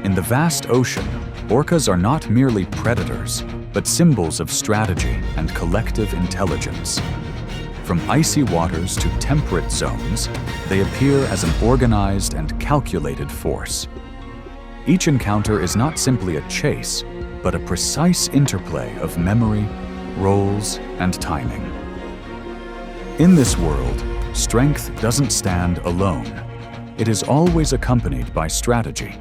In the vast ocean, orcas are not merely predators, but symbols of strategy and collective intelligence. From icy waters to temperate zones, they appear as an organized and calculated force. Each encounter is not simply a chase, but a precise interplay of memory, roles, and timing. In this world, strength doesn't stand alone. It is always accompanied by strategy.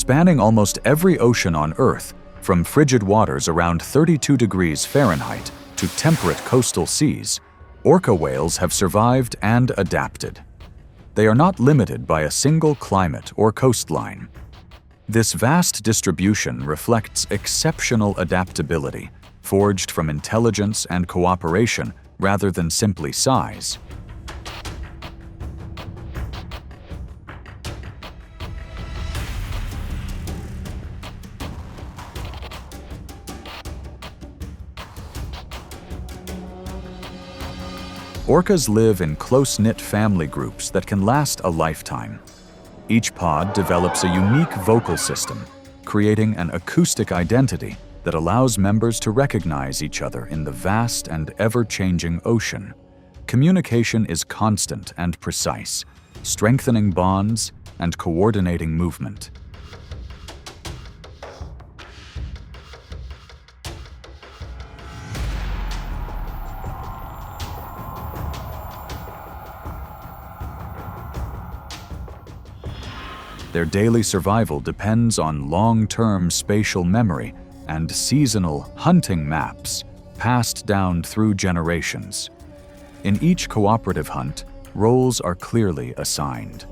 Spanning almost every ocean on Earth, from frigid waters around 32 degrees Fahrenheit to temperate coastal seas, orca whales have survived and adapted. They are not limited by a single climate or coastline. This vast distribution reflects exceptional adaptability, forged from intelligence and cooperation rather than simply size. Orcas live in close-knit family groups that can last a lifetime. Each pod develops a unique vocal system, creating an acoustic identity that allows members to recognize each other in the vast and ever-changing ocean. Communication is constant and precise, strengthening bonds and coordinating movement. Their daily survival depends on long-term spatial memory and seasonal hunting maps passed down through generations. In each cooperative hunt, roles are clearly assigned.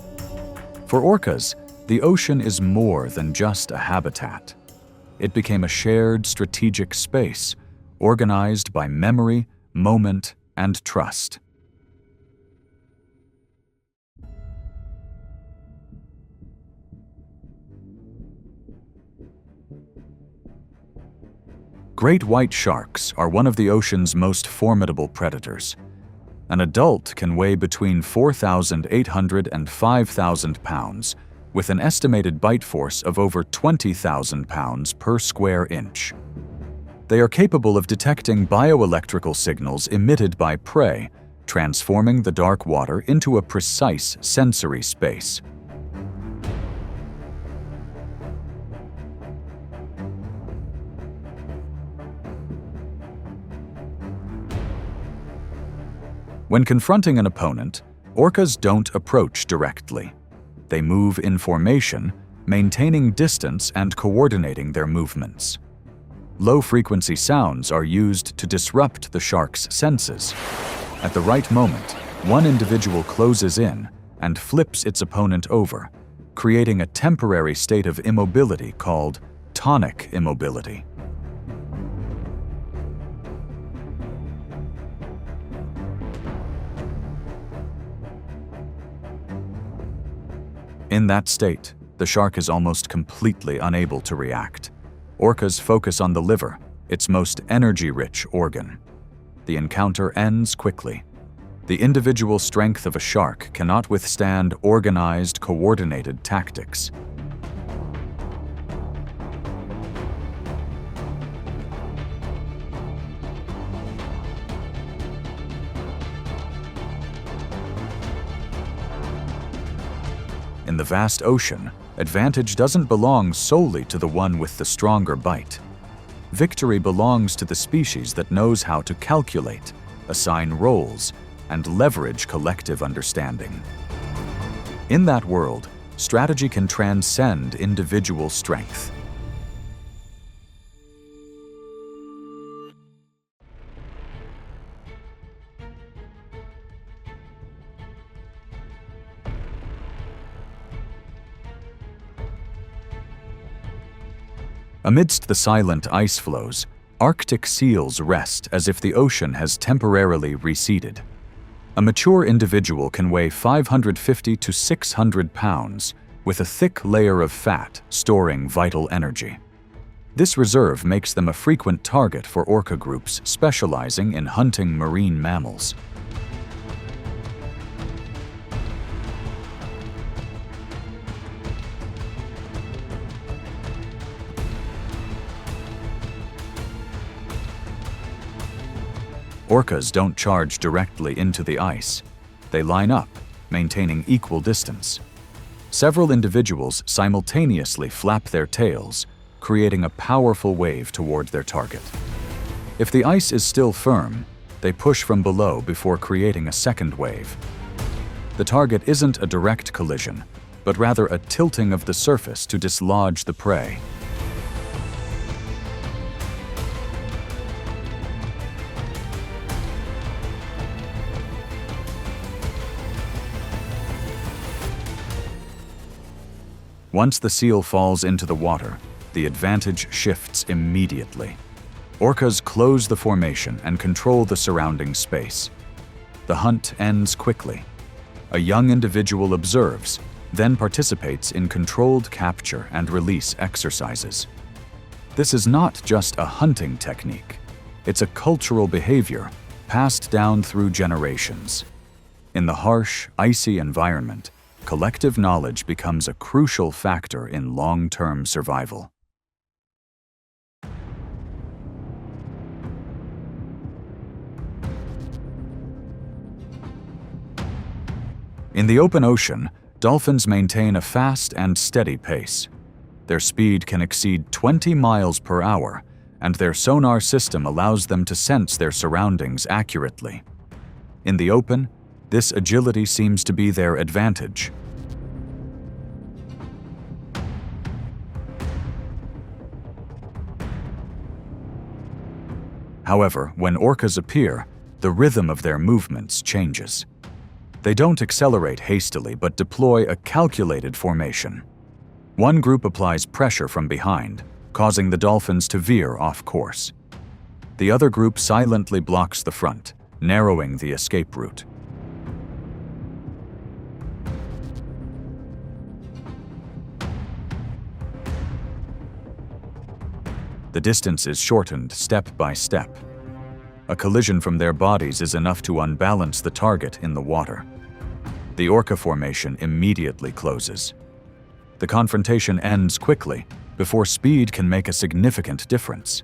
For orcas, the ocean is more than just a habitat. It became a shared strategic space, organized by memory, moment, and trust. Great white sharks are one of the ocean's most formidable predators. An adult can weigh between 4,800 and 5,000 pounds, with an estimated bite force of over 20,000 pounds per square inch. They are capable of detecting bioelectrical signals emitted by prey, transforming the dark water into a precise sensory space. When confronting an opponent, orcas don't approach directly. They move in formation, maintaining distance and coordinating their movements. Low-frequency sounds are used to disrupt the shark's senses. At the right moment, one individual closes in and flips its opponent over, creating a temporary state of immobility called tonic immobility. In that state, the shark is almost completely unable to react. Orcas focus on the liver, its most energy-rich organ. The encounter ends quickly. The individual strength of a shark cannot withstand organized, coordinated tactics. In the vast ocean, advantage doesn't belong solely to the one with the stronger bite. Victory belongs to the species that knows how to calculate, assign roles, and leverage collective understanding. In that world, strategy can transcend individual strength. Amidst the silent ice floes, Arctic seals rest as if the ocean has temporarily receded. A mature individual can weigh 550 to 600 pounds, with a thick layer of fat storing vital energy. This reserve makes them a frequent target for orca groups specializing in hunting marine mammals. Orcas don't charge directly into the ice. They line up, maintaining equal distance. Several individuals simultaneously flap their tails, creating a powerful wave toward their target. If the ice is still firm, they push from below before creating a second wave. The target isn't a direct collision, but rather a tilting of the surface to dislodge the prey. Once the seal falls into the water, the advantage shifts immediately. Orcas close the formation and control the surrounding space. The hunt ends quickly. A young individual observes, then participates in controlled capture and release exercises. This is not just a hunting technique. It's a cultural behavior passed down through generations. In the harsh, icy environment, collective knowledge becomes a crucial factor in long-term survival. In the open ocean, dolphins maintain a fast and steady pace. Their speed can exceed 20 miles per hour, and their sonar system allows them to sense their surroundings accurately. In the open, this agility seems to be their advantage. However, when orcas appear, the rhythm of their movements changes. They don't accelerate hastily but deploy a calculated formation. One group applies pressure from behind, causing the dolphins to veer off course. The other group silently blocks the front, narrowing the escape route. The distance is shortened step by step. A collision from their bodies is enough to unbalance the target in the water. The orca formation immediately closes. The confrontation ends quickly, before speed can make a significant difference.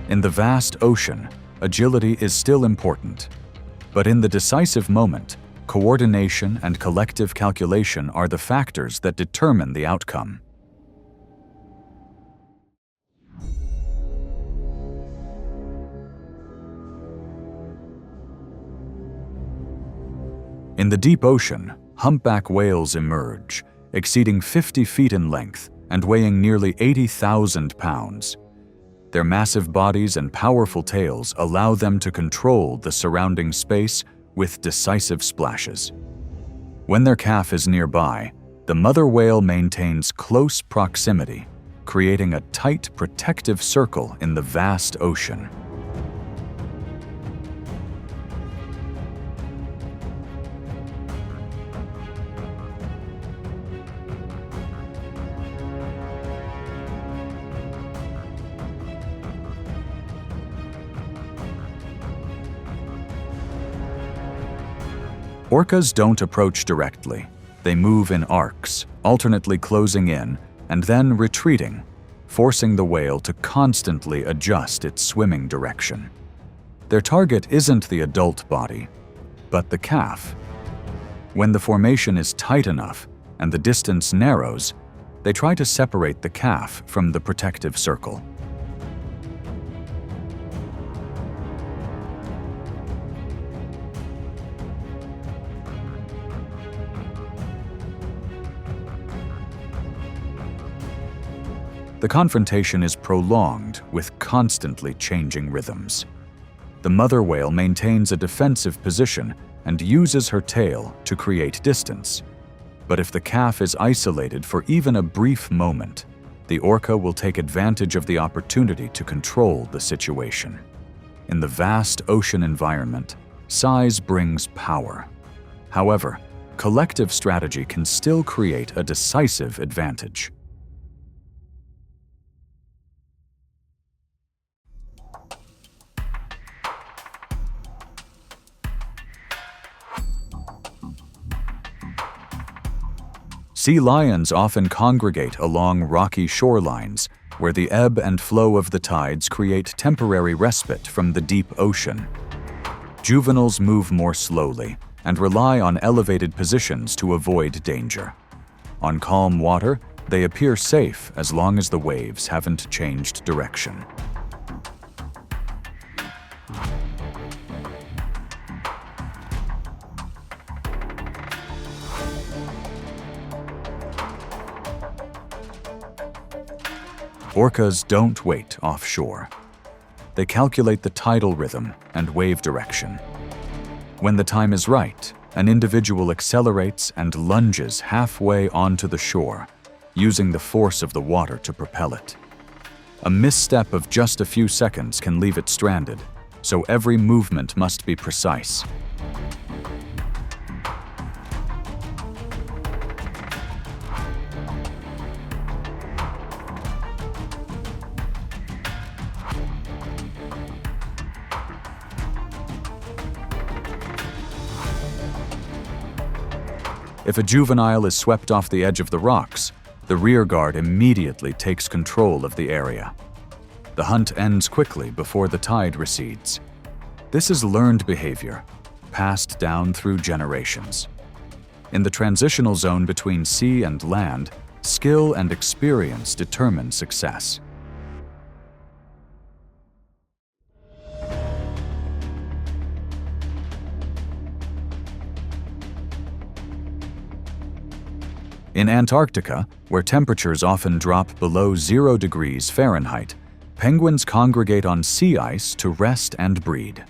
In the vast ocean, agility is still important. But in the decisive moment, coordination and collective calculation are the factors that determine the outcome. In the deep ocean, humpback whales emerge, exceeding 50 feet in length and weighing nearly 80,000 pounds. Their massive bodies and powerful tails allow them to control the surrounding space with decisive splashes. When their calf is nearby, the mother whale maintains close proximity, creating a tight protective circle in the vast ocean. Orcas don't approach directly. They move in arcs, alternately closing in and then retreating, forcing the whale to constantly adjust its swimming direction. Their target isn't the adult body, but the calf. When the formation is tight enough and the distance narrows, they try to separate the calf from the protective circle. The confrontation is prolonged with constantly changing rhythms. The mother whale maintains a defensive position and uses her tail to create distance. But if the calf is isolated for even a brief moment, the orca will take advantage of the opportunity to control the situation. In the vast ocean environment, size brings power. However, collective strategy can still create a decisive advantage. Sea lions often congregate along rocky shorelines, where the ebb and flow of the tides create temporary respite from the deep ocean. Juveniles move more slowly and rely on elevated positions to avoid danger. On calm water, they appear safe as long as the waves haven't changed direction. Orcas don't wait offshore. They calculate the tidal rhythm and wave direction. When the time is right, an individual accelerates and lunges halfway onto the shore, using the force of the water to propel it. A misstep of just a few seconds can leave it stranded, so every movement must be precise. If a juvenile is swept off the edge of the rocks, the rear guard immediately takes control of the area. The hunt ends quickly before the tide recedes. This is learned behavior, passed down through generations. In the transitional zone between sea and land, skill and experience determine success. In Antarctica, where temperatures often drop below 0 degrees Fahrenheit, penguins congregate on sea ice to rest and breed.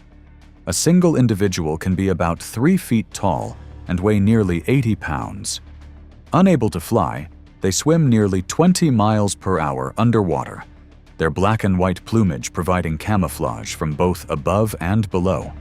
A single individual can be about 3 feet tall and weigh nearly 80 pounds. Unable to fly, they swim nearly 20 miles per hour underwater, their black and white plumage providing camouflage from both above and below.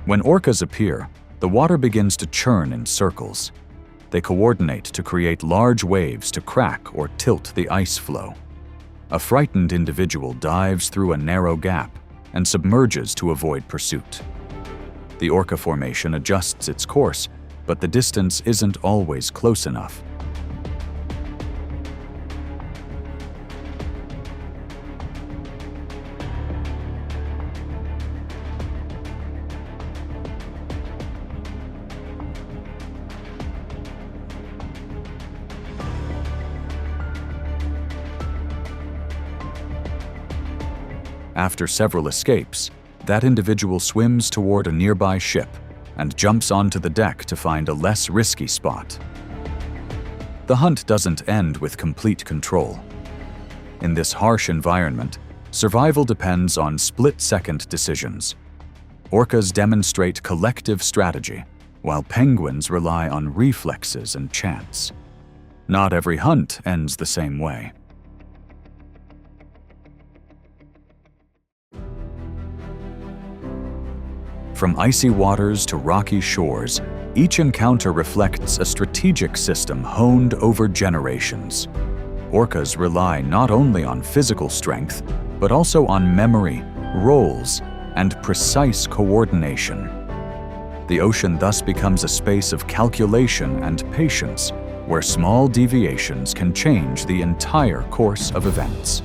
When orcas appear, the water begins to churn in circles. They coordinate to create large waves to crack or tilt the ice flow. A frightened individual dives through a narrow gap and submerges to avoid pursuit. The orca formation adjusts its course, but the distance isn't always close enough. After several escapes, that individual swims toward a nearby ship and jumps onto the deck to find a less risky spot. The hunt doesn't end with complete control. In this harsh environment, survival depends on split-second decisions. Orcas demonstrate collective strategy, while penguins rely on reflexes and chance. Not every hunt ends the same way. From icy waters to rocky shores, each encounter reflects a strategic system honed over generations. Orcas rely not only on physical strength, but also on memory, roles, and precise coordination. The ocean thus becomes a space of calculation and patience, where small deviations can change the entire course of events.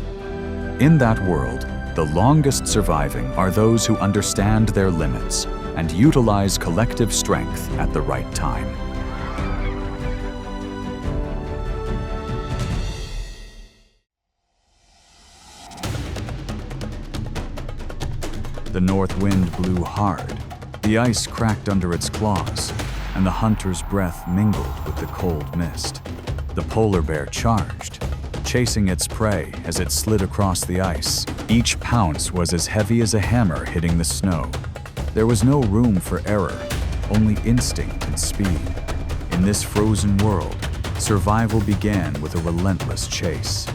In that world, the longest surviving are those who understand their limits and utilize collective strength at the right time. The north wind blew hard, the ice cracked under its claws, and the hunter's breath mingled with the cold mist. The polar bear charged, chasing its prey as it slid across the ice. Each pounce was as heavy as a hammer hitting the snow. There was no room for error, only instinct and speed. In this frozen world, survival began with a relentless chase.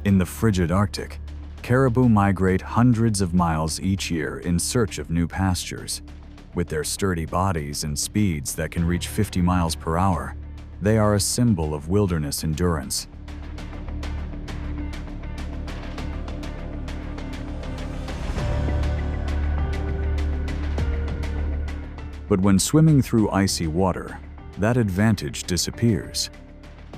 In the frigid Arctic, caribou migrate hundreds of miles each year in search of new pastures. With their sturdy bodies and speeds that can reach 50 miles per hour, they are a symbol of wilderness endurance. But when swimming through icy water, that advantage disappears.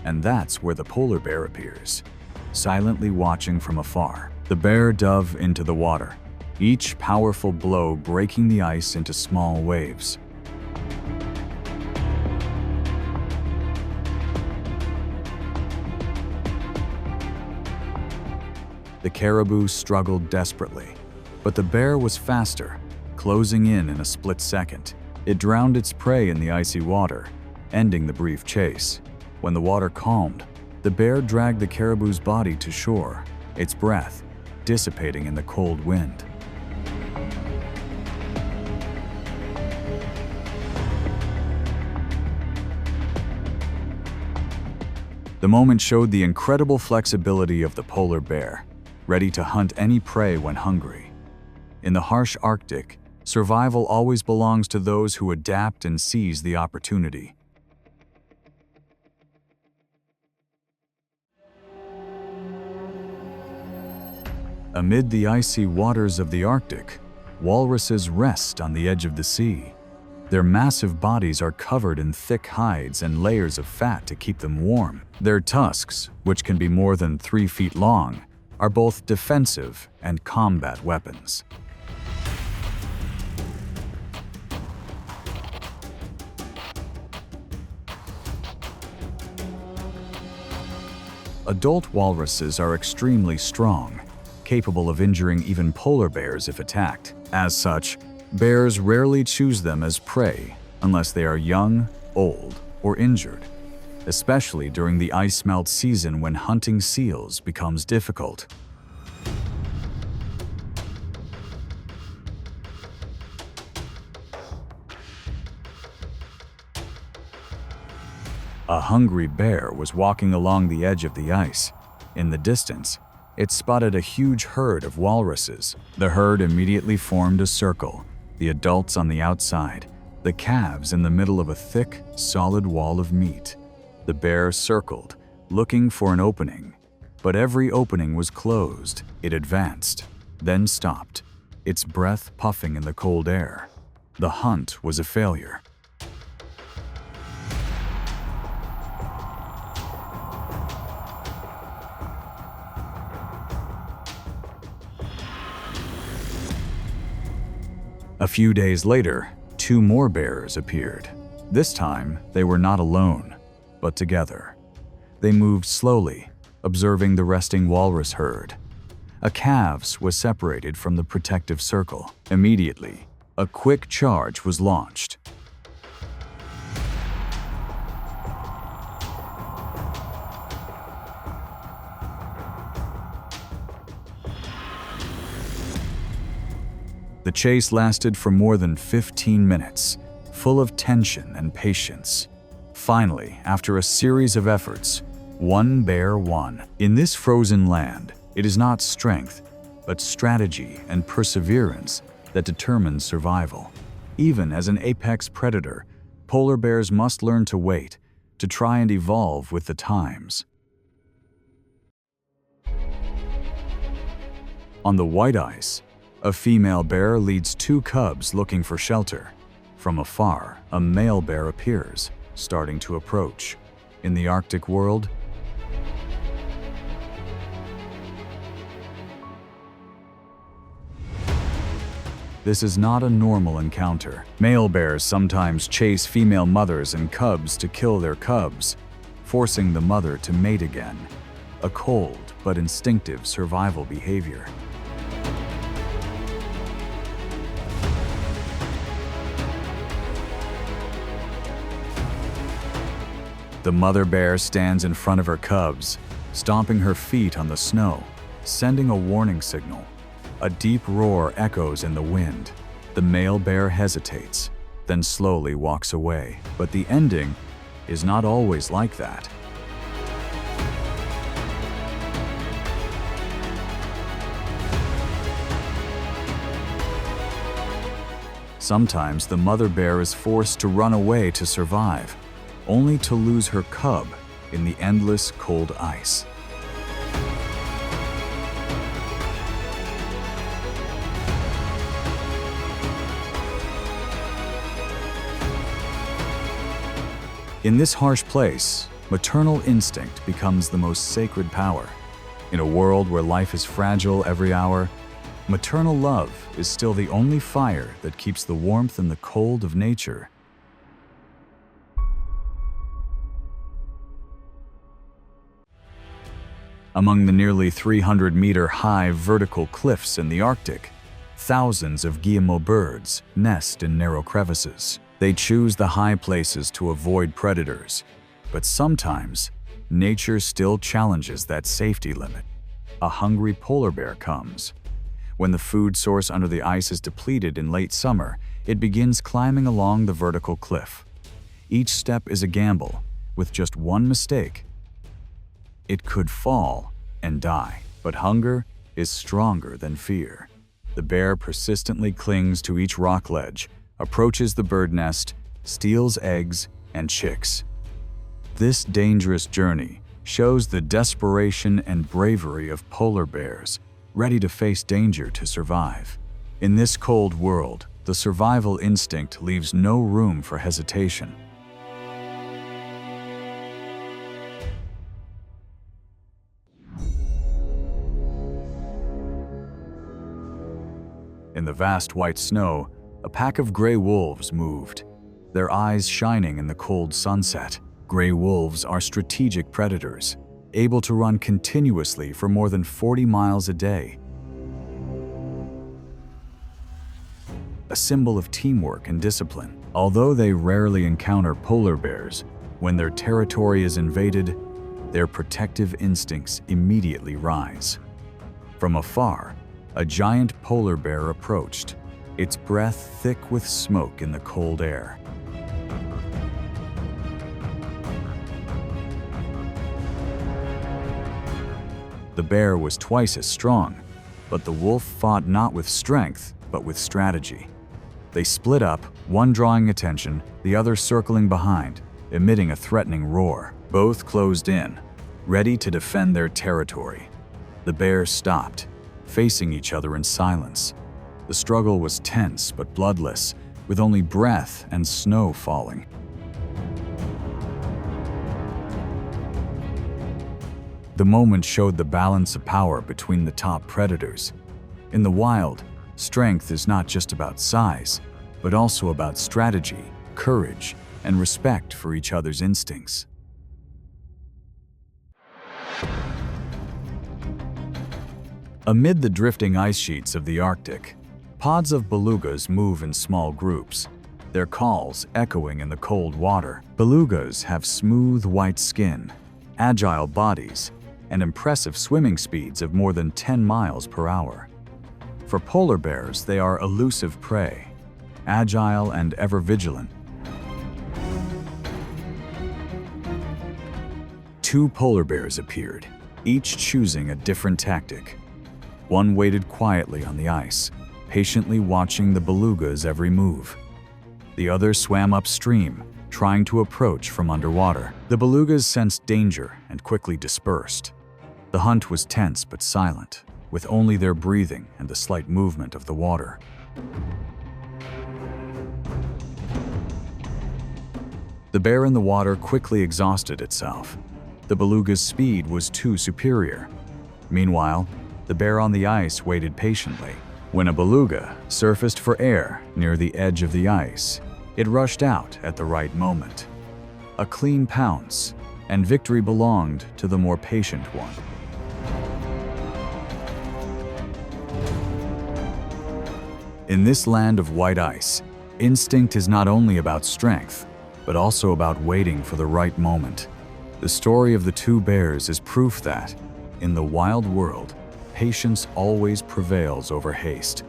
And that's where the polar bear appears, silently watching from afar. The bear dove into the water, each powerful blow breaking the ice into small waves. The caribou struggled desperately, but the bear was faster, closing in a split second. It drowned its prey in the icy water, ending the brief chase. When the water calmed, the bear dragged the caribou's body to shore, its breath dissipating in the cold wind. The moment showed the incredible flexibility of the polar bear, ready to hunt any prey when hungry. In the harsh Arctic, survival always belongs to those who adapt and seize the opportunity. Amid the icy waters of the Arctic, walruses rest on the edge of the sea. Their massive bodies are covered in thick hides and layers of fat to keep them warm. Their tusks, which can be more than 3 feet long, are both defensive and combat weapons. Adult walruses are extremely strong, capable of injuring even polar bears if attacked. As such, bears rarely choose them as prey unless they are young, old, or injured, especially during the ice melt season when hunting seals becomes difficult. A hungry bear was walking along the edge of the ice. In the distance, it spotted a huge herd of walruses. The herd immediately formed a circle, the adults on the outside, the calves in the middle of a thick, solid wall of meat. The bear circled, looking for an opening, but every opening was closed. It advanced, then stopped, its breath puffing in the cold air. The hunt was a failure. A few days later, 2 more bears appeared. This time, they were not alone, but together. They moved slowly, observing the resting walrus herd. A calves was separated from the protective circle. Immediately, a quick charge was launched. The chase lasted for more than 15 minutes, full of tension and patience. Finally, after a series of efforts, one bear won. In this frozen land, it is not strength, but strategy and perseverance that determines survival. Even as an apex predator, polar bears must learn to wait, to try and evolve with the times. On the white ice, a female bear leads 2 cubs looking for shelter. From afar, a male bear appears, starting to approach. In the Arctic world, this is not a normal encounter. Male bears sometimes chase female mothers and cubs to kill their cubs, forcing the mother to mate again. A cold but instinctive survival behavior. The mother bear stands in front of her cubs, stomping her feet on the snow, sending a warning signal. A deep roar echoes in the wind. The male bear hesitates, then slowly walks away. But the ending is not always like that. Sometimes the mother bear is forced to run away to survive, only to lose her cub in the endless cold ice. In this harsh place, maternal instinct becomes the most sacred power. In a world where life is fragile every hour, maternal love is still the only fire that keeps the warmth and the cold of nature. Among the nearly 300-meter-high vertical cliffs in the Arctic, thousands of guillemot birds nest in narrow crevices. They choose the high places to avoid predators, but sometimes nature still challenges that safety limit. A hungry polar bear comes. When the food source under the ice is depleted in late summer, it begins climbing along the vertical cliff. Each step is a gamble. With just one mistake, it could fall and die. But hunger is stronger than fear. The bear persistently clings to each rock ledge, approaches the bird nest, steals eggs and chicks. This dangerous journey shows the desperation and bravery of polar bears, ready to face danger to survive. In this cold world, the survival instinct leaves no room for hesitation. In the vast white snow, a pack of gray wolves moved, their eyes shining in the cold sunset. Gray wolves are strategic predators, able to run continuously for more than 40 miles a day. A symbol of teamwork and discipline. Although they rarely encounter polar bears, when their territory is invaded, their protective instincts immediately rise. From afar, a giant polar bear approached, its breath thick with smoke in the cold air. The bear was twice as strong, but the wolf fought not with strength, but with strategy. They split up, one drawing attention, the other circling behind, emitting a threatening roar. Both closed in, ready to defend their territory. The bears stopped, facing each other in silence. The struggle was tense but bloodless, with only breath and snow falling. The moment showed the balance of power between the top predators. In the wild, strength is not just about size, but also about strategy, courage, and respect for each other's instincts. Amid the drifting ice sheets of the Arctic, pods of belugas move in small groups, their calls echoing in the cold water. Belugas have smooth white skin, agile bodies, and impressive swimming speeds of more than 10 miles per hour. For polar bears, they are elusive prey, agile and ever vigilant. Two polar bears appeared, each choosing a different tactic. One waited quietly on the ice, patiently watching the beluga's every move. The other swam upstream, trying to approach from underwater. The belugas sensed danger and quickly dispersed. The hunt was tense but silent, with only their breathing and the slight movement of the water. The bear in the water quickly exhausted itself. The beluga's speed was too superior. Meanwhile, the bear on the ice waited patiently. When a beluga surfaced for air near the edge of the ice, it rushed out at the right moment. A clean pounce, and victory belonged to the more patient one. In this land of white ice, instinct is not only about strength, but also about waiting for the right moment. The story of the two bears is proof that, in the wild world, patience always prevails over haste.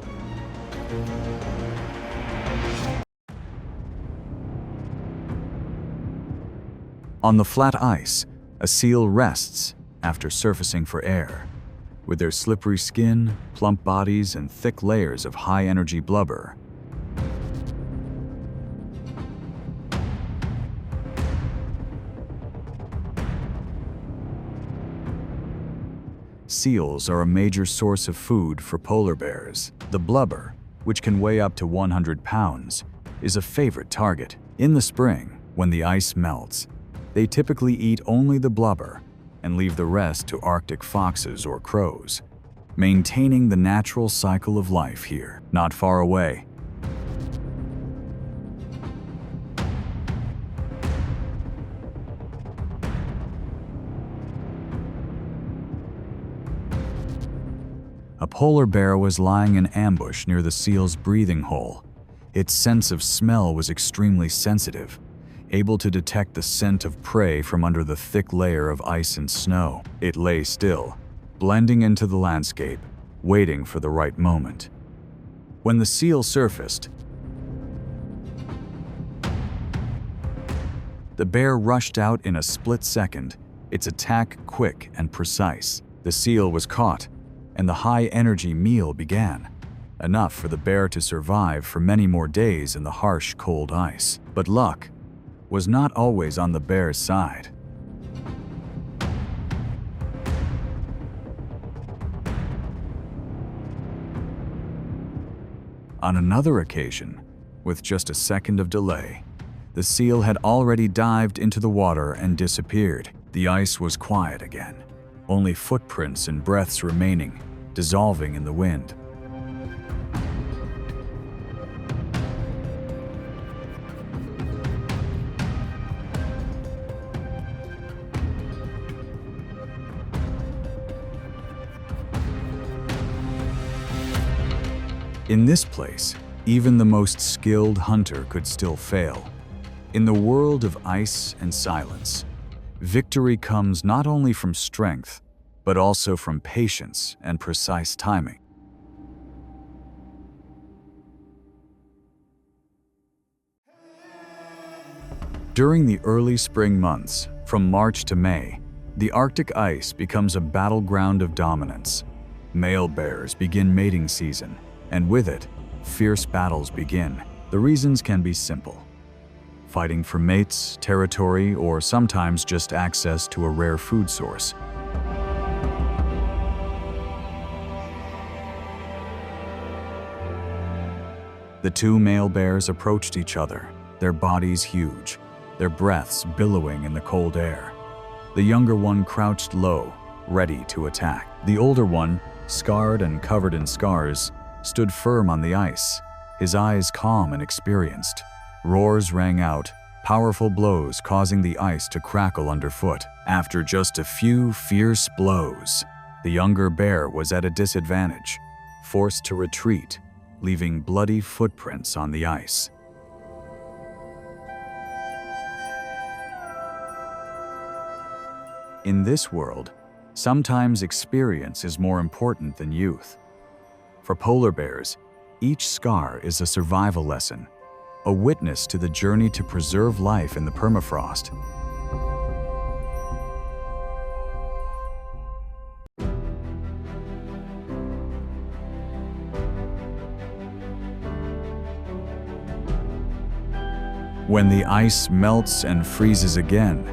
On the flat ice, a seal rests after surfacing for air. With their slippery skin, plump bodies, and thick layers of high-energy blubber, Seals are a major source of food for polar bears. The blubber, which can weigh up to 100 pounds, is a favorite target. In the spring, when the ice melts, they typically eat only the blubber and leave the rest to Arctic foxes or crows, maintaining the natural cycle of life here. Not far away, a polar bear was lying in ambush near the seal's breathing hole. Its sense of smell was extremely sensitive, able to detect the scent of prey from under the thick layer of ice and snow. It lay still, blending into the landscape, waiting for the right moment. When the seal surfaced, the bear rushed out in a split second, its attack quick and precise. The seal was caught, and the high-energy meal began, enough for the bear to survive for many more days in the harsh, cold ice. But luck was not always on the bear's side. On another occasion, with just a second of delay, the seal had already dived into the water and disappeared. The ice was quiet again, only footprints and breaths remaining, dissolving in the wind. In this place, even the most skilled hunter could still fail. In the world of ice and silence, victory comes not only from strength, but also from patience and precise timing. During the early spring months, from March to May, the Arctic ice becomes a battleground of dominance. Male bears begin mating season, and with it, fierce battles begin. The reasons can be simple: fighting for mates, territory, or sometimes just access to a rare food source. The two male bears approached each other, their bodies huge, their breaths billowing in the cold air. The younger one crouched low, ready to attack. The older one, scarred and covered in scars, stood firm on the ice, his eyes calm and experienced. Roars rang out, powerful blows causing the ice to crackle underfoot. After just a few fierce blows, the younger bear was at a disadvantage, forced to retreat, leaving bloody footprints on the ice. In this world, sometimes experience is more important than youth. For polar bears, each scar is a survival lesson, a witness to the journey to preserve life in the permafrost. When the ice melts and freezes again,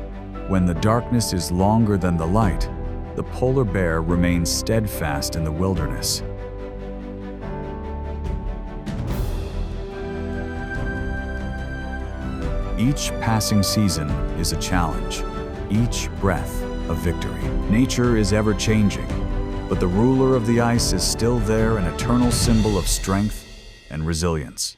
when the darkness is longer than the light, the polar bear remains steadfast in the wilderness. Each passing season is a challenge, each breath a victory. Nature is ever-changing, but the ruler of the ice is still there, an eternal symbol of strength and resilience.